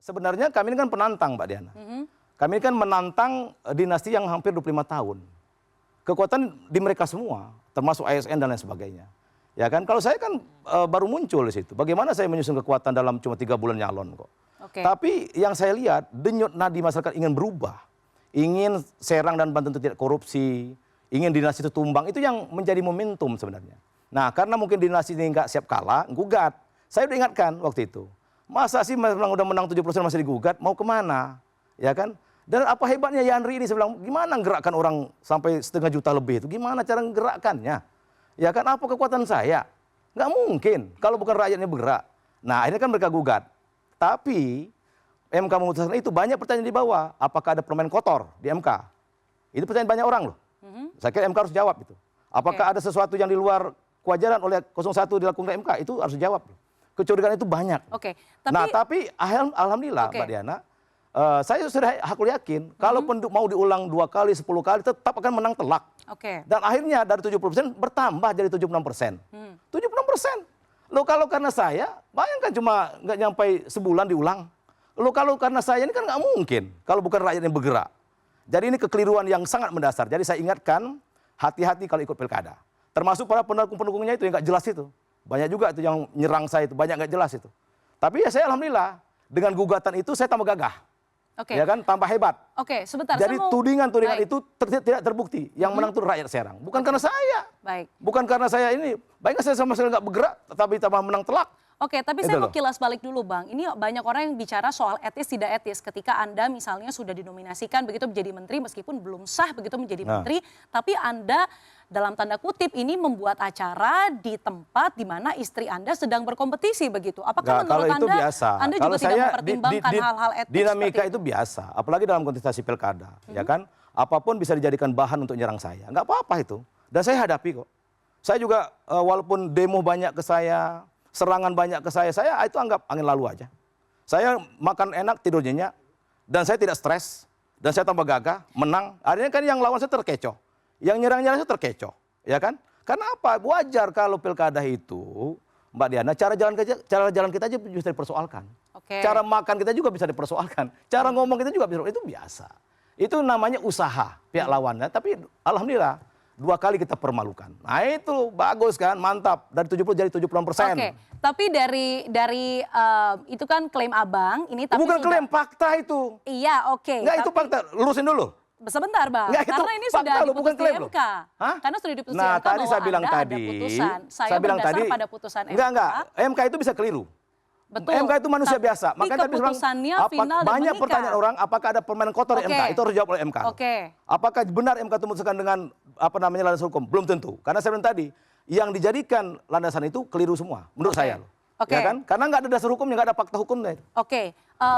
Sebenarnya kami ini kan penantang, Mbak Diana. Kami ini kan menantang dinasti yang hampir 25 tahun. Kekuatan di mereka semua, termasuk ASN dan lain sebagainya. Ya kan, kalau saya kan baru muncul di situ. Bagaimana saya menyusun kekuatan dalam cuma 3 bulan nyalon kok. Tapi yang saya lihat, denyut nadi masyarakat ingin berubah. Ingin Serang dan Banten itu tidak korupsi. Ingin dinasti itu tumbang. Itu yang menjadi momentum sebenarnya. Nah, karena mungkin dinasti ini nggak siap kalah, gugat. Saya udah ingatkan waktu itu. Masa sih udah menang 70% masih digugat, mau kemana? Ya kan? Dan apa hebatnya Yandri ini, saya bilang, gimana gerakkan orang sampai 1,5 juta lebih itu? Gimana cara gerakkannya? Ya kan, apa kekuatan saya? Nggak mungkin, kalau bukan rakyatnya bergerak. Nah, akhirnya kan mereka gugat. Tapi, MK memutuskan itu, banyak pertanyaan di bawah. Apakah ada permain kotor di MK? Itu pertanyaan banyak orang loh. Saya kira MK harus jawab itu. Apakah ada sesuatu yang di luar kewajaran oleh 01 dilakukan MK? Itu harus jawab. Kecurigaan itu banyak. Tapi alhamdulillah Mbak Diana, saya sudah hakul yakin, kalaupun mau diulang 2 kali, 10 kali, tetap akan menang telak. Dan akhirnya dari 70% bertambah jadi 76%. 76%. Loh kalau karena saya, bayangkan cuma nggak nyampe sebulan diulang. Loh kalau karena saya ini kan nggak mungkin, kalau bukan rakyat yang bergerak. Jadi ini kekeliruan yang sangat mendasar. Jadi saya ingatkan, hati-hati kalau ikut pilkada. Termasuk para pendukung-pendukungnya itu yang nggak jelas itu. Banyak juga itu yang nyerang saya itu, banyak nggak jelas itu. Tapi ya saya alhamdulillah, dengan gugatan itu saya tambah gagah. Ya kan, tambah hebat. Sebentar. Jadi tudingan-tudingan itu tidak terbukti. Yang menang itu rakyat Serang. Bukan karena saya. Bukan karena saya ini. Baiknya saya sama sekali nggak bergerak, tetapi tambah menang telak. Tapi saya mau kilas balik dulu Bang. Ini banyak orang yang bicara soal etis tidak etis. Ketika Anda misalnya sudah dinominasikan begitu menjadi menteri, meskipun belum sah begitu menjadi menteri. Tapi Anda dalam tanda kutip ini membuat acara di tempat di mana istri Anda sedang berkompetisi begitu. Apakah menurut Anda, biasa. Anda juga tidak mempertimbangkan hal-hal etis? Dinamika itu biasa. Apalagi dalam kontestasi pilkada. Ya kan? Apapun bisa dijadikan bahan untuk nyerang saya. Nggak apa-apa itu. Dan saya hadapi kok. Saya juga walaupun demo banyak ke saya, serangan banyak ke saya itu anggap angin lalu aja. Saya makan enak, tidur nyenyak, dan saya tidak stres, dan saya tambah gagah, menang. Akhirnya kan yang lawan saya terkecoh, yang nyerang-nyerang saya terkecoh, ya kan? Karena apa? Wajar kalau pilkada itu, Mbak Diana, cara jalan kita aja bisa dipersoalkan. Cara makan kita juga bisa dipersoalkan. Cara ngomong kita juga bisa, itu biasa. Itu namanya usaha pihak lawannya, tapi alhamdulillah. 2 kali kita permalukan. Nah itu bagus kan, mantap. Dari 70 jadi 70%. Tapi dari itu kan klaim Abang. Ini tapi bukan klaim, fakta itu. Iya, Nggak, itu fakta. Lurusin dulu. Sebentar Bang, nggak, karena ini sudah diputus di MK. Karena sudah diputus di MK tadi saya bilang ada putusan. Saya bilang tadi, pada putusan MK. Enggak. MK itu bisa keliru. Betul. MK itu manusia biasa. Makanya keputusannya final dan banyak menikah. Pertanyaan orang, apakah ada permainan kotor di MK? Itu harus dijawab oleh MK. Apakah benar MK itu memutuskan dengan landasan hukum? Belum tentu. Karena saya bilang tadi, yang dijadikan landasan itu keliru semua, menurut saya. Ya kan? Karena nggak ada dasar hukumnya, nggak ada fakta hukumnya.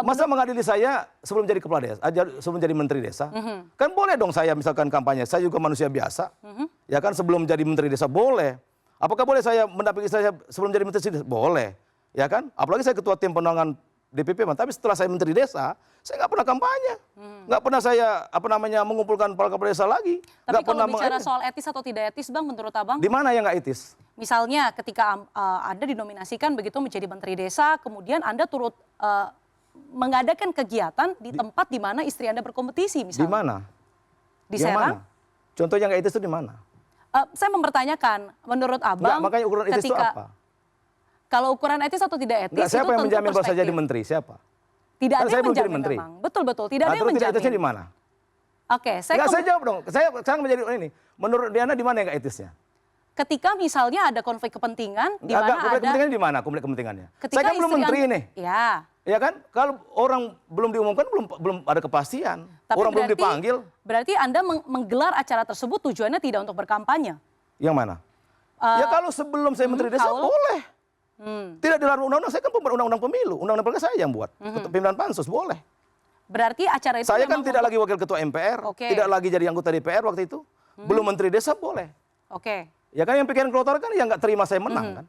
Masa mengadili saya sebelum jadi kepala desa, sebelum jadi menteri desa? Kan boleh dong saya misalkan kampanye. Saya juga manusia biasa. Ya kan, sebelum jadi menteri desa boleh. Apakah boleh saya mendampingi saya sebelum jadi menteri desa? Boleh. Ya kan? Apalagi saya ketua tim pemenangan DPP, tapi setelah saya menteri desa, saya nggak pernah kampanye, nggak pernah saya mengumpulkan para kepala desa lagi. Tapi kalau bicara soal etis atau tidak etis, Bang, menurut Abang? Di mana yang nggak etis? Misalnya ketika Anda dinominasikan begitu menjadi menteri desa, kemudian Anda turut mengadakan kegiatan di tempat di mana istri Anda berkompetisi, misalnya. Di mana? Di Serang? Contoh yang nggak etis itu di mana? Saya mempertanyakan, menurut Abang, makanya ukuran etis itu apa? Kalau ukuran etis atau tidak etis, siapa yang menjamin bahwa saya jadi menteri? Siapa? Tidak ada yang menjamin memang. Betul. Tidak ada yang menjamin. Tidak etisnya di mana? Saya jawab dong. Saya sekarang menjadi ini. Menurut Diana di mana yang nggak etisnya? Ketika misalnya ada konflik kepentingan, di mana ada... Kepentingannya di mana konflik kepentingannya? Saya kan belum menteri nih. Ya kan? Kalau orang belum diumumkan, belum ada kepastian. Orang belum dipanggil. Berarti Anda menggelar acara tersebut tujuannya tidak untuk berkampanye? Yang mana? Ya kalau sebelum saya menteri desa boleh. Tidak dilarang undang-undang, saya kan pembuat undang-undang pemilu. Undang-undang pilkada saya yang buat. Pimpinan pansus, boleh. Berarti acara itu saya kan tidak lagi wakil ketua MPR, tidak lagi jadi anggota DPR waktu itu. Belum menteri desa, boleh. Ya kan yang pikiran kelotor kan yang nggak terima saya menang kan.